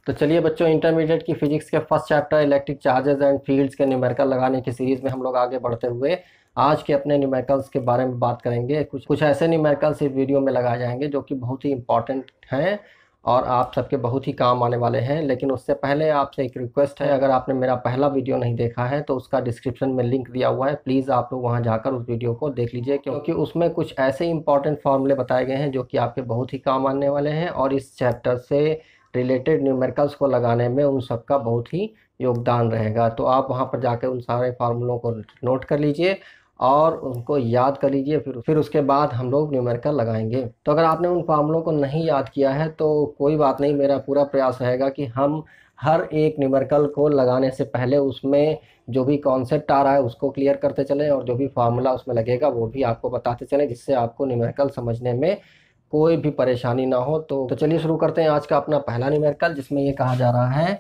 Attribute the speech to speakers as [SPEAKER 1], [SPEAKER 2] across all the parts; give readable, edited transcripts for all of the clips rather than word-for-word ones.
[SPEAKER 1] तो चलिए बच्चों, इंटरमीडिएट की फिजिक्स के first chapter electric charges and fields के न्यूमेरिकल लगाने की सीरीज़ में हम लोग आगे बढ़ते हुए आज के अपने न्यूमेरिकल्स के बारे में बात करेंगे। कुछ ऐसे न्यूमेरिकल्स इस वीडियो में लगाए जाएंगे जो कि बहुत ही इंपॉर्टेंट हैं और आप सबके बहुत ही काम आने वाले हैं। लेकिन उससे पहले आपसे एक रिक्वेस्ट है, अगर आपने मेरा पहला वीडियो नहीं देखा है तो उसका डिस्क्रिप्शन में लिंक दिया हुआ है, प्लीज़ आप लोग वहाँ जाकर उस वीडियो को देख लीजिए, क्योंकि उसमें कुछ ऐसे इंपॉर्टेंट फॉर्मूले बताए गए हैं जो कि आपके बहुत ही काम आने वाले हैं और इस चैप्टर से रिलेटेड न्यूमेरिकल्स को लगाने में उन सब का बहुत ही योगदान रहेगा। तो आप वहाँ पर जाकर उन सारे फार्मूलों को नोट कर लीजिए और उनको याद कर लीजिए, फिर उसके बाद हम लोग न्यूमेरिकल लगाएंगे। तो अगर आपने उन फार्मूलों को नहीं याद किया है तो कोई बात नहीं, मेरा पूरा प्रयास रहेगा कि हम हर एक न्यूमेरिकल को लगाने से पहले उसमें जो भी कॉन्सेप्ट आ रहा है उसको क्लियर करते चलें और जो भी फार्मूला उसमें लगेगा वो भी आपको बताते चलें, जिससे आपको न्यूमेरिकल समझने में कोई भी परेशानी ना हो। तो चलिए शुरू करते हैं आज का अपना पहला न्यूमेरिकल, जिसमें ये कहा जा रहा है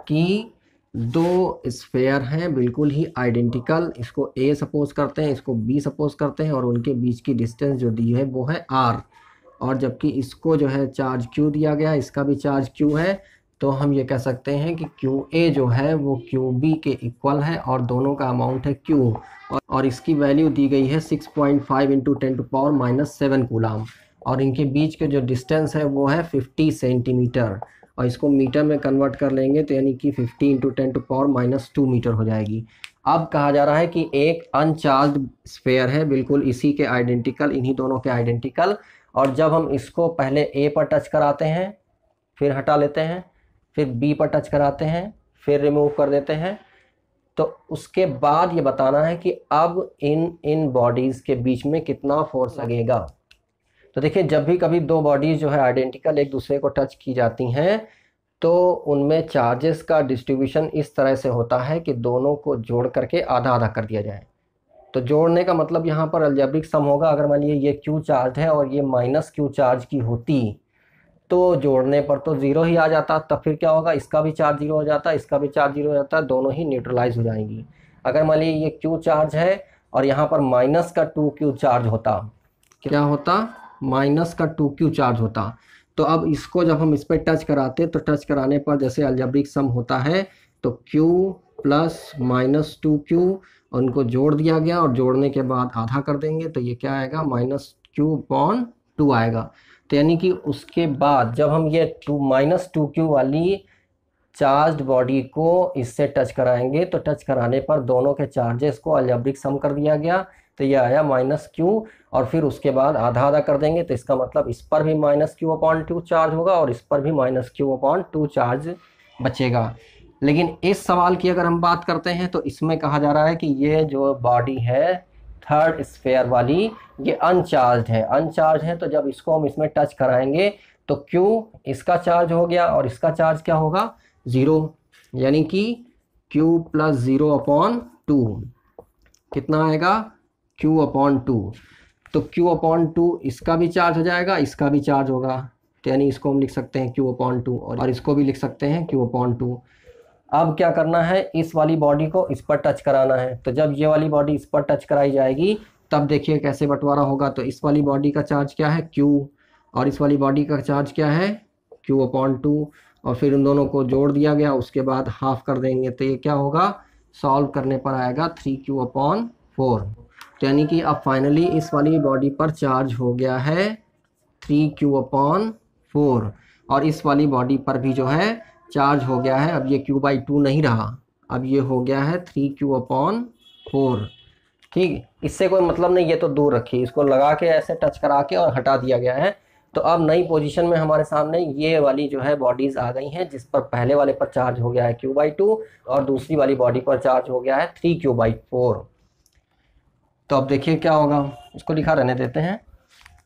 [SPEAKER 1] कि दो स्फेयर हैं बिल्कुल ही आइडेंटिकल। इसको ए सपोज करते हैं, इसको बी सपोज करते हैं और उनके बीच की डिस्टेंस जो दी है वो है आर, और जबकि इसको जो है चार्ज क्यू दिया गया, इसका भी चार्ज क्यू है। तो हम ये कह सकते हैं कि क्यू ए जो है वो क्यू बी के इक्वल है और दोनों का अमाउंट है क्यू, और इसकी वैल्यू दी गई है 6.5 इंटू 10⁻⁻7 कूलम, और इनके बीच के जो डिस्टेंस है वो है 50 सेंटीमीटर, और इसको मीटर में कन्वर्ट कर लेंगे तो यानी कि 50 इंटू 10⁻⁻2 मीटर हो जाएगी। अब कहा जा रहा है कि एक अनचार्ज स्फेयर है बिल्कुल इसी के आइडेंटिकल, इन्हीं दोनों के आइडेंटिकल, और जब हम इसको पहले ए पर टच कराते हैं, फिर हटा लेते हैं, फिर बी पर टच कराते हैं, फिर रिमूव कर देते हैं, तो उसके बाद ये बताना है कि अब इन बॉडीज़ के बीच में कितना फोर्स लगेगा। तो देखिए, जब भी कभी दो बॉडीज़ जो है आइडेंटिकल एक दूसरे को टच की जाती हैं तो उनमें चार्जेस का डिस्ट्रीब्यूशन इस तरह से होता है कि दोनों को जोड़ करके आधा आधा कर दिया जाए। तो जोड़ने का मतलब यहाँ पर अलजेब्रिक सम होगा। अगर मान लीजिए ये क्यू चार्ज है और ये माइनस क्यू चार्ज की होती तो जोड़ने पर तो ज़ीरो ही आ जाता, तब फिर क्या होगा, इसका भी चार्ज ज़ीरो हो जाता, इसका भी चार्ज ज़ीरो हो जाता, दोनों ही न्यूट्रलाइज हो जाएंगी। अगर मान लीजिए ये क्यू चार्ज है और यहाँ पर माइनस का 2Q चार्ज होता, क्या होता, माइनस का 2Q चार्ज होता। तो अब इसको जब हम इस पर टच कराते तो टच कराने पर जैसे अलजेब्रिक सम होता है तो Q प्लस माइनस 2Q, उनको जोड़ दिया गया और जोड़ने के बाद आधा कर देंगे तो ये क्या आएगा, -Q/2 आएगा। तो यानी कि उसके बाद जब हम ये -2Q वाली चार्ज्ड बॉडी को इससे टच कराएंगे तो टच कराने पर दोनों के चार्जेस को अलजेब्रिक सम कर दिया गया, तो ये आया -Q, और फिर उसके बाद आधा आधा कर देंगे तो इसका मतलब इस पर भी -Q/2 चार्ज होगा और इस पर भी -Q/2 चार्ज बचेगा। लेकिन इस सवाल की अगर हम बात करते हैं तो इसमें कहा जा रहा है कि ये जो बॉडी है थर्ड स्फेयर वाली, ये अनचार्ज है, तो जब इसको हम इसमें टच कराएंगे तो Q इसका चार्ज हो गया और इसका चार्ज क्या होगा, 0, यानी कि Q + 0/2 कितना आएगा, Q/2। तो Q/2 इसका भी चार्ज हो जाएगा, इसका भी चार्ज होगा, तो यानी इसको हम लिख सकते हैं Q/2 और इसको भी लिख सकते हैं Q/2। अब क्या करना है, इस वाली बॉडी को इस पर टच कराना है, तो जब ये वाली बॉडी इस पर टच कराई जाएगी तब देखिए कैसे बंटवारा होगा। तो इस वाली बॉडी का चार्ज क्या है, Q, और इस वाली बॉडी का चार्ज क्या है, Q/2, और फिर उन दोनों को जोड़ दिया गया, उसके बाद हाफ कर देंगे तो ये क्या होगा, सॉल्व करने पर आएगा 3Q/4। तो यानी कि अब फाइनली इस वाली बॉडी पर चार्ज हो गया है 3Q/4 और इस वाली बॉडी पर भी जो है चार्ज हो गया है, अब ये Q/2 नहीं रहा, अब ये हो गया है 3Q/4। ठीक, इससे कोई मतलब नहीं, ये तो दूर रखिए, इसको लगा के ऐसे टच करा के और हटा दिया गया है। तो अब नई पोजीशन में हमारे सामने ये वाली जो है बॉडीज़ आ गई हैं, जिस पर पहले वाले पर चार्ज हो गया है Q/2 और दूसरी वाली बॉडी पर चार्ज हो गया है 3Q/4। तो अब देखिए क्या होगा, इसको लिखा रहने देते हैं।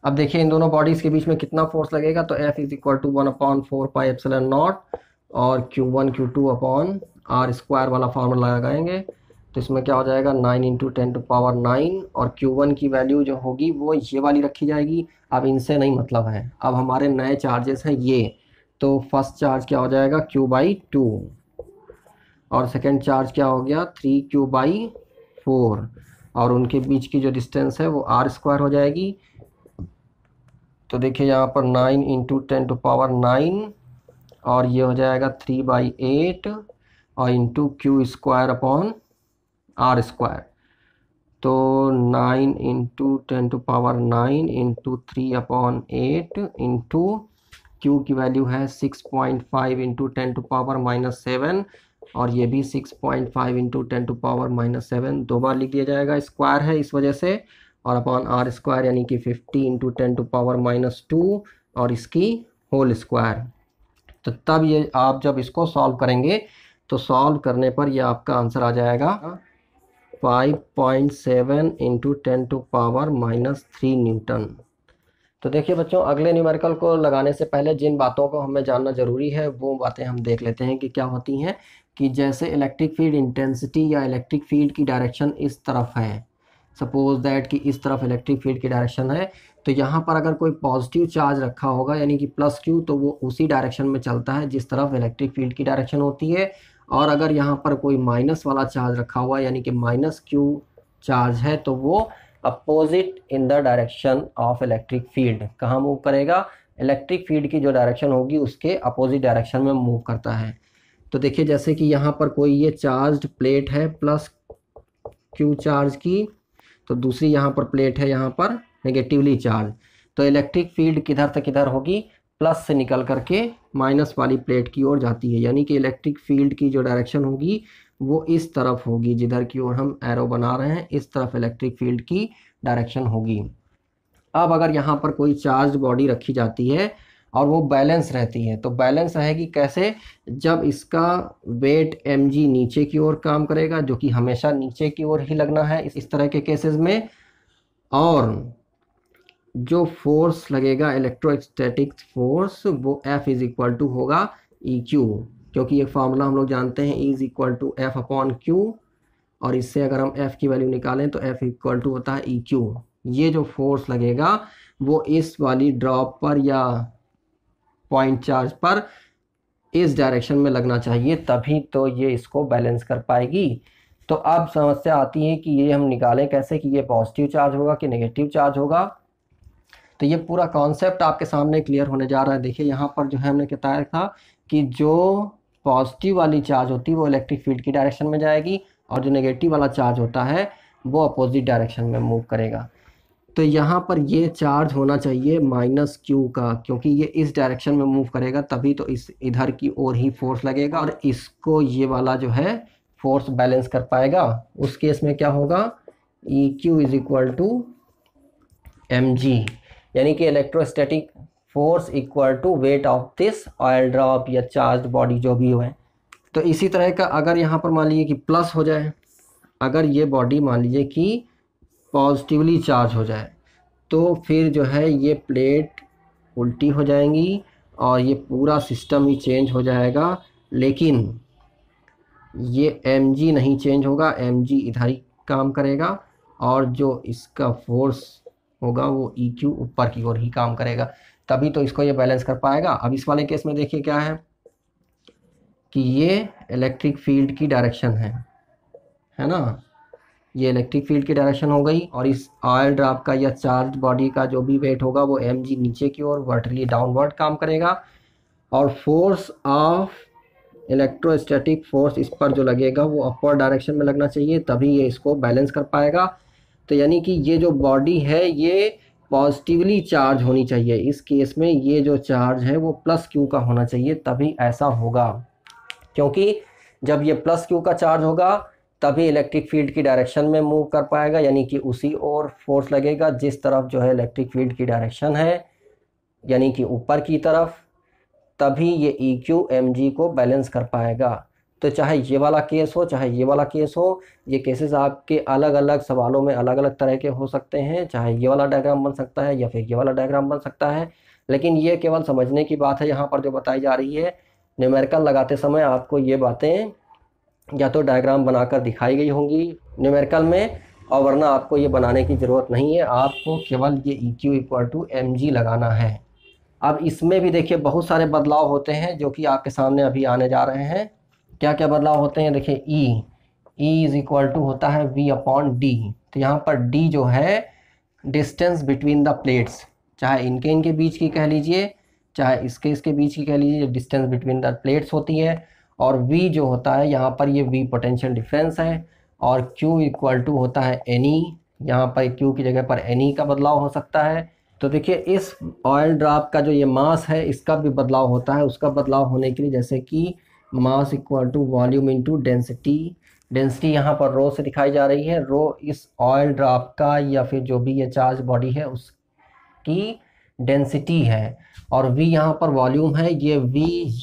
[SPEAKER 1] अब देखिए इन दोनों बॉडीज़ के बीच में कितना फोर्स लगेगा, तो F = 1/4πε0 और Q1 Q2/r² वाला फार्मूला लगाएंगे तो इसमें क्या हो जाएगा, 9 × 10⁹ और Q1 की वैल्यू जो होगी वो ये वाली रखी जाएगी। अब इनसे नहीं मतलब है, अब हमारे नए चार्जेस हैं ये, तो फर्स्ट चार्ज क्या हो जाएगा, Q/2, और सेकेंड चार्ज क्या हो गया, 3Q/4, और उनके बीच की जो डिस्टेंस है वो r² हो जाएगी। तो देखिए यहाँ पर 9 × 10⁹ और ये हो जाएगा 3/8 और into Q square upon R square. तो 9 इंटू 10⁻9 इंटू 3/8 इंटू क्यू की वैल्यू है 6.5 इंटू 10⁻⁻7 और ये भी 6.5 इंटू 10⁻⁻7 दो बार लिख दिया जाएगा, स्क्वायर है इस वजह से, और अपॉन आर स्क्वायर यानी कि 50 इंटू 10⁻⁻2 और इसकी होल स्क्वायर। तो तब ये आप जब इसको सॉल्व करेंगे तो सॉल्व करने पर ये आपका आंसर आ जाएगा 5.7 इंटू 10⁻⁻3 न्यूटन। तो देखिए बच्चों, अगले न्यूमेरिकल को लगाने से पहले जिन बातों को हमें जानना ज़रूरी है वो बातें हम देख लेते हैं कि क्या होती हैं। कि जैसे इलेक्ट्रिक फील्ड इंटेंसिटी या इलेक्ट्रिक फील्ड की डायरेक्शन इस तरफ है, सपोज दैट कि इस तरफ इलेक्ट्रिक फील्ड की डायरेक्शन है, तो यहाँ पर अगर कोई पॉजिटिव चार्ज रखा होगा यानी कि प्लस क्यू, तो वो उसी डायरेक्शन में चलता है जिस तरफ इलेक्ट्रिक फील्ड की डायरेक्शन होती है। और अगर यहाँ पर कोई माइनस वाला चार्ज रखा हुआ यानी कि माइनस क्यू चार्ज है, तो वो opposite in the direction of electric field कहाँ मूव करेगा, इलेक्ट्रिक फील्ड की जो डायरेक्शन होगी उसके अपोजिट डायरेक्शन में मूव करता है। तो देखिए जैसे कि यहाँ पर कोई ये चार्ज्ड प्लेट है प्लस क्यू चार्ज की, तो दूसरी यहाँ पर प्लेट है यहाँ पर नेगेटिवली चार्ज, तो इलेक्ट्रिक फील्ड किधर से किधर होगी, प्लस से निकल करके माइनस वाली प्लेट की ओर जाती है। यानी कि इलेक्ट्रिक फील्ड की जो डायरेक्शन होगी वो इस तरफ होगी, जिधर की ओर हम एरो बना रहे हैं इस तरफ इलेक्ट्रिक फील्ड की डायरेक्शन होगी। अब अगर यहाँ पर कोई चार्ज बॉडी रखी जाती है और वो बैलेंस रहती है, तो बैलेंस रहेगी कैसे, जब इसका वेट mg नीचे की ओर काम करेगा, जो कि हमेशा नीचे की ओर ही लगना है इस तरह के केसेस में, और जो फोर्स लगेगा इलेक्ट्रोस्टैटिक फोर्स वो F इज इक्वल टू होगा EQ, क्योंकि ये फार्मूला हम लोग जानते हैं E is equal to F upon Q, और इससे अगर हम F की वैल्यू निकालें तो F इक्वल टू होता है EQ। ये जो फोर्स लगेगा वो इस वाली ड्रॉप पर या पॉइंट चार्ज पर इस डायरेक्शन में लगना चाहिए, तभी तो ये इसको बैलेंस कर पाएगी। तो अब समस्या आती है कि ये हम निकालें कैसे कि ये पॉजिटिव चार्ज होगा कि नेगेटिव चार्ज होगा। तो ये पूरा कॉन्सेप्ट आपके सामने क्लियर होने जा रहा है। देखिए यहाँ पर जो है हमने बताया था कि जो पॉजिटिव वाली चार्ज होती है वो इलेक्ट्रिक फील्ड की डायरेक्शन में जाएगी और जो नेगेटिव वाला चार्ज होता है वो अपोजिट डायरेक्शन में मूव करेगा। तो यहाँ पर ये चार्ज होना चाहिए माइनस क्यू का, क्योंकि ये इस डायरेक्शन में मूव करेगा तभी तो इस इधर की ओर ही फोर्स लगेगा और इसको ये वाला जो है फोर्स बैलेंस कर पाएगा। उस केस में क्या होगा, EQ is equal to mg, यानी कि electrostatic force equal to weight of this oil drop या चार्ज बॉडी जो भी है। तो इसी तरह का अगर यहाँ पर मान लीजिए कि प्लस हो जाए, अगर ये बॉडी मान लीजिए कि पॉजिटिवली चार्ज हो जाए, तो फिर जो है ये प्लेट उल्टी हो जाएंगी और ये पूरा सिस्टम ही चेंज हो जाएगा। लेकिन ये mg नहीं चेंज होगा, mg इधर ही काम करेगा और जो इसका फोर्स होगा वो EQ ऊपर की ओर ही काम करेगा, तभी तो इसको ये बैलेंस कर पाएगा। अब इस वाले केस में देखिए क्या है कि ये इलेक्ट्रिक फील्ड की डायरेक्शन है ना, ये इलेक्ट्रिक फील्ड की डायरेक्शन हो गई और इस ऑयल ड्रॉप का या चार्ज बॉडी का जो भी वेट होगा वो mg नीचे की ओर वर्टिकली डाउनवर्ड काम करेगा और फोर्स ऑफ इलेक्ट्रोस्टैटिक फोर्स इस पर जो लगेगा वो अपवर्ड डायरेक्शन में लगना चाहिए, तभी ये इसको बैलेंस कर पाएगा। तो यानी कि ये जो बॉडी है ये पॉजिटिवली चार्ज होनी चाहिए, इस केस में ये जो चार्ज है वो प्लस क्यू का होना चाहिए, तभी ऐसा होगा। क्योंकि जब ये प्लस क्यू का चार्ज होगा तभी इलेक्ट्रिक फील्ड की डायरेक्शन में मूव कर पाएगा, यानी कि उसी ओर फोर्स लगेगा जिस तरफ जो है इलेक्ट्रिक फील्ड की डायरेक्शन है, यानी कि ऊपर की तरफ, तभी ये EQ mg को बैलेंस कर पाएगा। तो चाहे ये वाला केस हो चाहे ये वाला केस हो, ये केसेस आपके अलग अलग सवालों में अलग अलग तरह के हो सकते हैं। चाहे ये वाला डायग्राम बन सकता है या फिर ये वाला डायग्राम बन सकता है, लेकिन ये केवल समझने की बात है यहाँ पर जो बताई जा रही है। न्यूमेरिकल लगाते समय आपको ये बातें या तो डायग्राम बनाकर दिखाई गई होंगी न्यूमेरिकल में, और वरना आपको ये बनाने की ज़रूरत नहीं है, आपको केवल ये EQ इक्वल टू mg लगाना है। अब इसमें भी देखिए बहुत सारे बदलाव होते हैं जो कि आपके सामने अभी आने जा रहे हैं। क्या क्या बदलाव होते हैं, देखिए E इज इक्वल टू होता है V अपॉन D। तो यहाँ पर D जो है डिस्टेंस बिटवीन द प्लेट्स, चाहे इनके बीच की कह लीजिए चाहे इसके इसके बीच की कह लीजिए डिस्टेंस बिटवीन द प्लेट्स होती है, और v जो होता है यहाँ पर ये v पोटेंशियल डिफरेंस है, और q इक्वल टू होता है Ne, यहाँ पर q की जगह पर Ne का बदलाव हो सकता है। तो देखिए इस ऑयल ड्रॉप का जो ये मास है इसका भी बदलाव होता है, उसका बदलाव होने के लिए जैसे कि mass equal to volume into density, density यहाँ पर रो से दिखाई जा रही है, रो इस ऑयल ड्रॉप का या फिर जो भी ये चार्ज बॉडी है उसकी डेंसिटी है, और v यहाँ पर वॉल्यूम है। ये v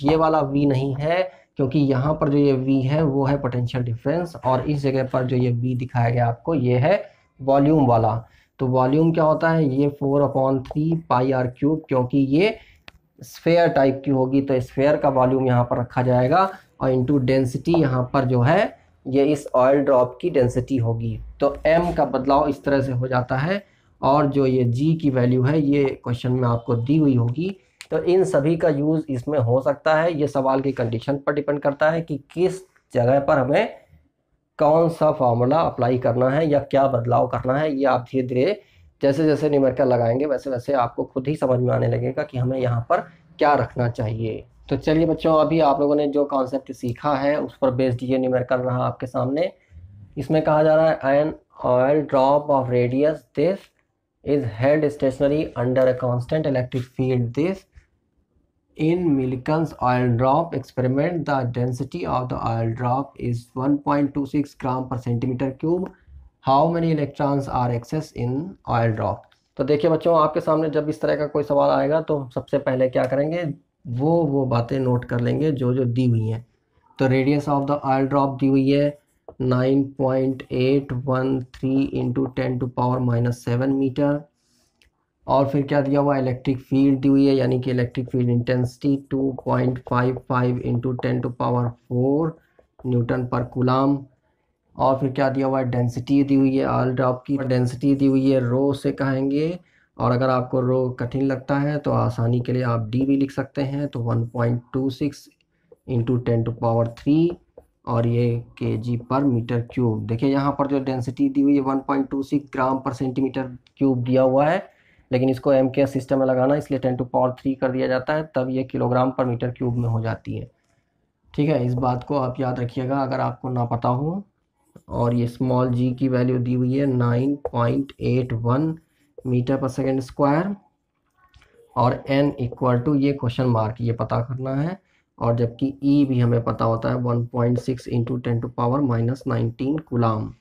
[SPEAKER 1] ये वाला v नहीं है, क्योंकि यहाँ पर जो ये v है वो है पोटेंशियल डिफरेंस, और इस जगह पर जो ये v दिखाया गया आपको ये है वॉल्यूम वाला। तो वॉल्यूम क्या होता है, ये 4/3 पाई आर क्यूब, क्योंकि ये स्फेयर टाइप की होगी तो स्फेयर का वॉल्यूम यहाँ पर रखा जाएगा, और इनटू डेंसिटी यहाँ पर जो है ये इस ऑयल ड्रॉप की डेंसिटी होगी। तो m का बदलाव इस तरह से हो जाता है, और जो ये g की वैल्यू है ये क्वेश्चन में आपको दी हुई होगी। तो इन सभी का यूज़ इसमें हो सकता है, ये सवाल की कंडीशन पर डिपेंड करता है कि किस जगह पर हमें कौन सा फार्मूला अप्लाई करना है या क्या बदलाव करना है। ये आप धीरे धीरे जैसे जैसे न्यूमेरिकल लगाएंगे वैसे वैसे आपको खुद ही समझ में आने लगेगा कि हमें यहाँ पर क्या रखना चाहिए। तो चलिए बच्चों, अभी आप लोगों ने जो कॉन्सेप्ट सीखा है उस पर बेस्ड ये न्यूमेरिकल रहा आपके सामने। इसमें कहा जा रहा है an oil drop of radius this is held stationary under a constant electric field this in Millikan's oil drop experiment the density of the oil drop is 1.26 gram per centimeter cube. How many electrons are excess in oil drop? तो देखिए बच्चों, आपके सामने जब इस तरह का कोई सवाल आएगा तो सबसे पहले क्या करेंगे, वो बातें नोट कर लेंगे जो जो दी हुई हैं। तो radius of the oil drop दी हुई है 9.813 इंटू 10⁻⁻7 मीटर, और फिर क्या दिया हुआ, इलेक्ट्रिक फील्ड दी हुई है, यानी कि electric field intensity 2.55 into 10⁴ Newton पर कूलाम, और फिर क्या दिया हुआ है, डेंसिटी दी हुई है, ऑयल ड्रॉप की डेंसिटी दी हुई है, रो से कहेंगे, और अगर आपको रो कठिन लगता है तो आसानी के लिए आप डी भी लिख सकते हैं। तो 1.26 इंटू 10⁻3 और ये kg पर मीटर क्यूब। देखिए यहाँ पर जो डेंसिटी दी हुई है 1.26 ग्राम पर सेंटीमीटर क्यूब दिया हुआ है, लेकिन इसको एम के सिस्टम में लगाना इसलिए 10⁻3 कर दिया जाता है, तब ये किलोग्राम पर मीटर क्यूब में हो जाती है। ठीक है, इस बात को आप याद रखिएगा अगर आपको ना पता हो। और ये स्मॉल g की वैल्यू दी हुई है 9.81 मीटर पर सेकेंड स्क्वायर, और n इक्वल टू ये क्वेश्चन मार्क ये पता करना है, और जबकि E भी हमें पता होता है 1.6 इंटू 10⁻⁻19 कूलाम।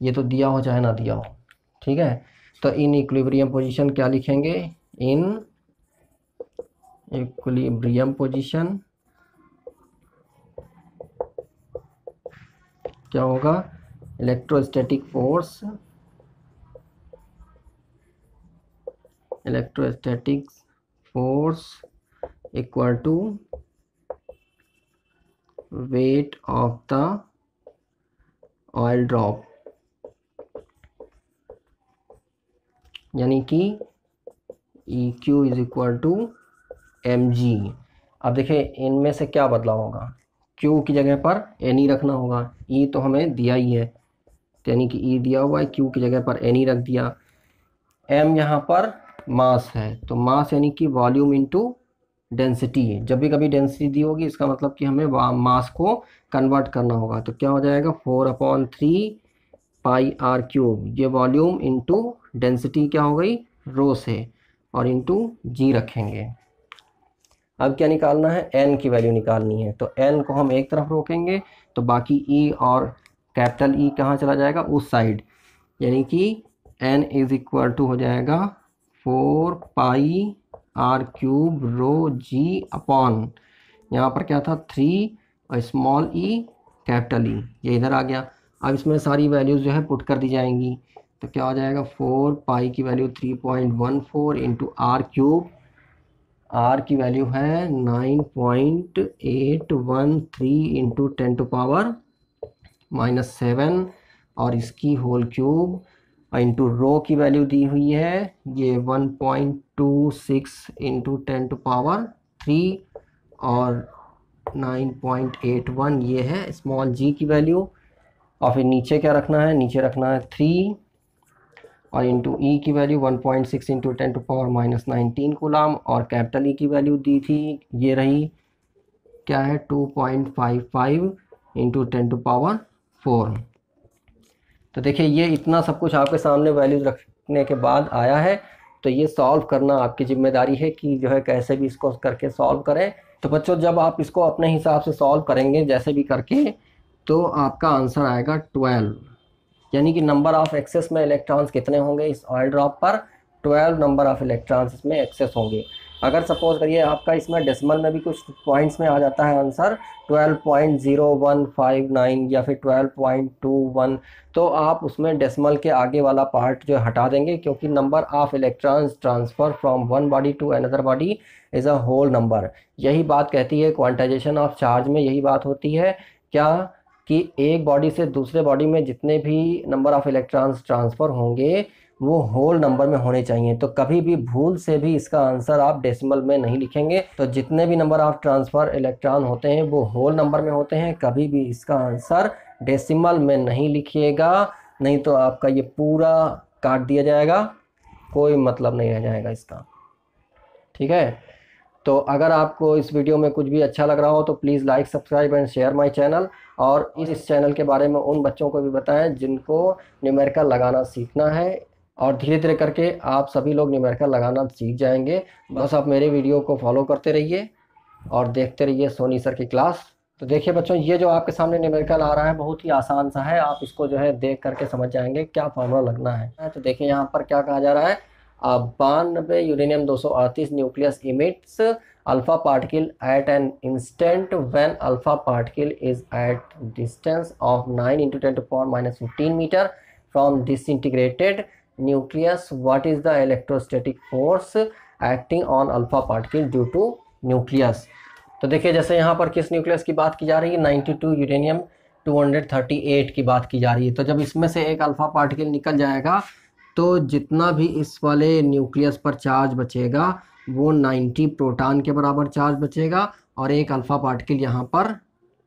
[SPEAKER 1] ये तो दिया हो चाहे ना दिया हो। ठीक है, तो इन इक्विलिब्रियम पोजीशन क्या लिखेंगे, इन इक्विलिब्रियम पोजीशन क्या होगा, electrostatic force equal to weight of the oil drop, यानी कि EQ is equal to mg। अब देखिए इनमें से क्या बदलाव होगा, Q की जगह पर Ne रखना होगा, E तो हमें दिया ही है, यानी कि E दिया हुआ है, Q की जगह पर Ne रख दिया, m यहाँ पर मास है, तो मास यानी कि वॉल्यूम इनटू डेंसिटी है। जब भी कभी डेंसिटी दी होगी इसका मतलब कि हमें मास को कन्वर्ट करना होगा, तो क्या हो जाएगा 4/3 पाई आर क्यूब, ये वॉल्यूम इनटू डेंसिटी क्या हो गई रो से, और इनटू जी रखेंगे। अब क्या निकालना है, n की वैल्यू निकालनी है, तो n को हम एक तरफ रोकेंगे तो बाकी E और कैपिटल E कहाँ चला जाएगा, उस साइड, यानी कि n इज इक्वल टू हो जाएगा 4 pi r cube rho g upon, यहाँ पर क्या था 3 और स्मॉल e कैपिटल E, ये इधर आ गया। अब इसमें सारी वैल्यूज़ जो है पुट कर दी जाएंगी, तो क्या हो जाएगा 4 पाई की value 3.14 into R cube, R की वैल्यू है 9.813 इंटू 10⁻⁻7 और इसकी होल क्यूब, इंटू रो की वैल्यू दी हुई है ये 1.26 इंटू 10⁻3 और 9.81 ये है स्मॉल g की वैल्यू। और फिर नीचे क्या रखना है, नीचे रखना है 3 और इंटू ई की वैल्यू 1.6 इंटू 10⁻⁻19 कूलम, और कैपिटल ई की वैल्यू दी थी, ये रही, क्या है, 2.55 इंटू 10⁻⁴। तो देखिए ये इतना सब कुछ आपके सामने वैल्यूज रखने के बाद आया है। तो ये सॉल्व करना आपकी जिम्मेदारी है कि जो है कैसे भी इसको करके सॉल्व करें। तो बच्चों जब आप इसको अपने हिसाब से सॉल्व करेंगे जैसे भी करके, तो आपका आंसर आएगा 12, यानी कि नंबर ऑफ एक्सेस में इलेक्ट्रॉन्स कितने होंगे इस ऑयल ड्रॉप पर, 12 नंबर ऑफ इलेक्ट्रॉन्स इसमें एक्सेस होंगे। अगर सपोज करिए आपका इसमें डेसिमल में भी कुछ पॉइंट्स में आ जाता है आंसर 12.0159 या फिर 12.21, तो आप उसमें डेसिमल के आगे वाला पार्ट जो हटा देंगे, क्योंकि number of electrons transfer from one body to another body is a whole number. यही बात कहती है क्वांटाइजेशन ऑफ चार्ज में, यही बात होती है क्या, कि एक बॉडी से दूसरे बॉडी में जितने भी नंबर ऑफ इलेक्ट्रॉन्स ट्रांसफ़र होंगे वो होल नंबर में होने चाहिए। तो कभी भी भूल से भी इसका आंसर आप डेसिमल में नहीं लिखेंगे। तो जितने भी नंबर ऑफ ट्रांसफ़र इलेक्ट्रॉन होते हैं वो होल नंबर में होते हैं, कभी भी इसका आंसर डेसिमल में नहीं लिखिएगा, नहीं तो आपका ये पूरा काट दिया जाएगा, कोई मतलब नहीं रह जाएगा इसका। ठीक है, तो अगर आपको इस वीडियो में कुछ भी अच्छा लग रहा हो तो please like, subscribe and share my channel, और इस चैनल के बारे में उन बच्चों को भी बताएं जिनको न्यूमेरिकल लगाना सीखना है, और धीरे धीरे करके आप सभी लोग न्यूमेरिकल लगाना सीख जाएंगे। बस आप मेरे वीडियो को फॉलो करते रहिए और देखते रहिए सोनी सर की क्लास। तो देखिए बच्चों, ये जो आपके सामने न्यूमेरिकल आ रहा है बहुत ही आसान सा है, आप इसको जो है देख करके समझ जाएंगे क्या फॉर्मूला लगना है। तो देखिए यहाँ पर क्या कहा जा रहा है, 92 uranium 238 nucleus emits alpha particle at an instant when alpha particle is at distance of 9 into 10⁻⁻15 metre from disintegrated nucleus. What is the electrostatic force acting on alpha particle due to nucleus. तो देखिए जैसे यहाँ पर किस nucleus की बात की जा रही है, 92 यूरेनियम 238 की बात की जा रही है। तो जब इसमें से एक अल्फा पार्टिकल निकल जाएगा तो जितना भी इस वाले न्यूक्लियस पर चार्ज बचेगा वो 90 प्रोटॉन के बराबर चार्ज बचेगा, और एक अल्फा पार्टिकल यहाँ पर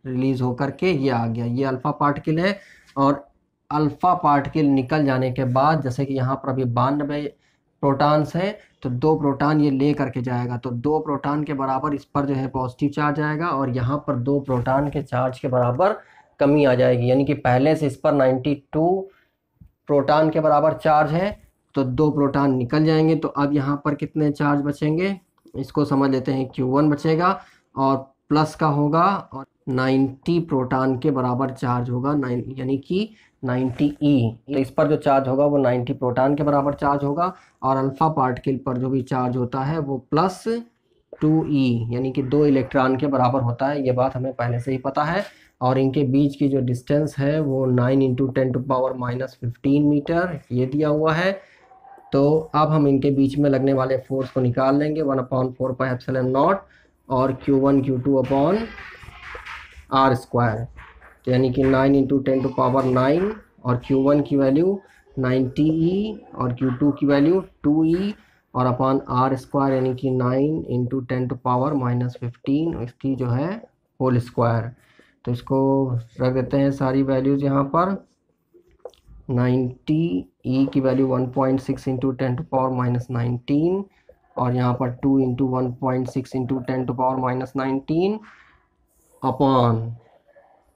[SPEAKER 1] रिलीज होकर के ये आ गया, ये अल्फा पार्टिकल है। और अल्फा पार्टिकल निकल जाने के बाद जैसे कि यहाँ पर अभी 92 प्रोटॉन्स हैं, तो 2 प्रोटॉन ये ले करके जाएगा, तो 2 प्रोटॉन के बराबर इस पर जो है पॉजिटिव चार्ज आएगा, और यहाँ पर 2 प्रोटॉन के चार्ज के बराबर कमी आ जाएगी, यानी कि पहले से इस पर 92 प्रोटॉन के बराबर चार्ज है, तो 2 प्रोटॉन निकल जाएंगे। तो अब यहाँ पर कितने चार्ज बचेंगे, इसको समझ लेते हैं, Q1 बचेगा और प्लस का होगा, और 90 प्रोटॉन के बराबर चार्ज होगा, यानी कि 90E। तो इस पर जो चार्ज होगा वो 90 प्रोटॉन के बराबर चार्ज होगा, और अल्फा पार्टिकल पर जो भी चार्ज होता है वो +2E यानी कि 2 इलेक्ट्रॉन के बराबर होता है। ये बात हमें पहले से ही पता है। और इनके बीच की जो डिस्टेंस है वो 9 इंटू 10⁻⁻15 मीटर ये दिया हुआ है। तो अब हम इनके बीच में लगने वाले फोर्स को निकाल लेंगे, 1/4πε0 और Q1 Q2 अपॉन r²। तो यानी कि 9 इंटू 10⁹ और Q1 की वैल्यू 90E और Q2 की वैल्यू 2E और अपॉन r² यानी कि 9 इंटू 10⁻⁻15 इसकी जो है होल स्क्वायर। तो इसको रख देते हैं सारी वैल्यूज़ यहाँ पर। 90E की वैल्यू 1.6 इंटू 10⁻⁻19 और यहाँ पर 2 इंटू 1.6 इंटू 10⁻⁻19 अपॉन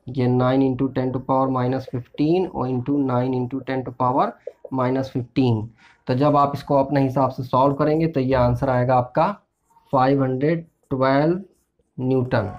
[SPEAKER 1] ये 9 इंटू 10⁻⁻15 और इंटू 9 इंटू 10⁻⁻15। तो जब आप इसको अपने हिसाब से सॉल्व करेंगे तो ये आंसर आएगा आपका 512 न्यूटन।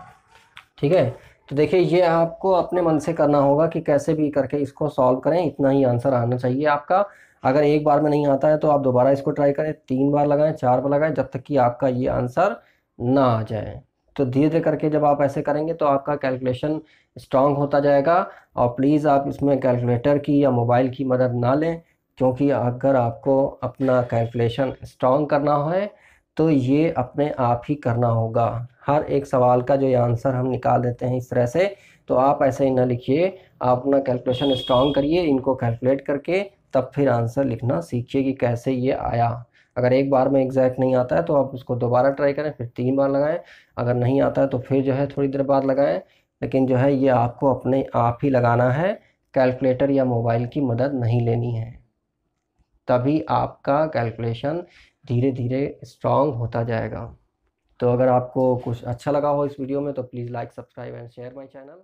[SPEAKER 1] ठीक है, तो देखिए ये आपको अपने मन से करना होगा कि कैसे भी करके इसको सॉल्व करें, इतना ही आंसर आना चाहिए आपका। अगर एक बार में नहीं आता है तो आप दोबारा इसको ट्राई करें, 3 बार लगाएं, 4 बार लगाएं, जब तक कि आपका ये आंसर ना आ जाए। तो धीरे धीरे करके जब आप ऐसे करेंगे तो आपका कैलकुलेशन स्ट्रांग होता जाएगा। और प्लीज़ आप इसमें कैलकुलेटर की या मोबाइल की मदद ना लें, क्योंकि अगर आपको अपना कैलकुलेशन स्ट्रांग करना है तो ये अपने आप ही करना होगा। हर एक सवाल का जो ये आंसर हम निकाल देते हैं इस तरह से, तो आप ऐसे ही ना लिखिए, आप अपना कैलकुलेशन स्ट्रांग करिए, इनको कैलकुलेट करके तब फिर आंसर लिखना सीखिए कि कैसे ये आया। अगर एक बार में एग्जैक्ट नहीं आता है तो आप उसको दोबारा ट्राई करें, फिर 3 बार लगाएं। अगर नहीं आता है तो फिर जो है थोड़ी देर बाद लगाएं, लेकिन जो है ये आपको अपने आप ही लगाना है, कैलकुलेटर या मोबाइल की मदद नहीं लेनी है। तभी आपका कैलकुलेशन धीरे धीरे स्ट्रांग होता जाएगा। तो अगर आपको कुछ अच्छा लगा हो इस वीडियो में तो please like, subscribe and share my channel.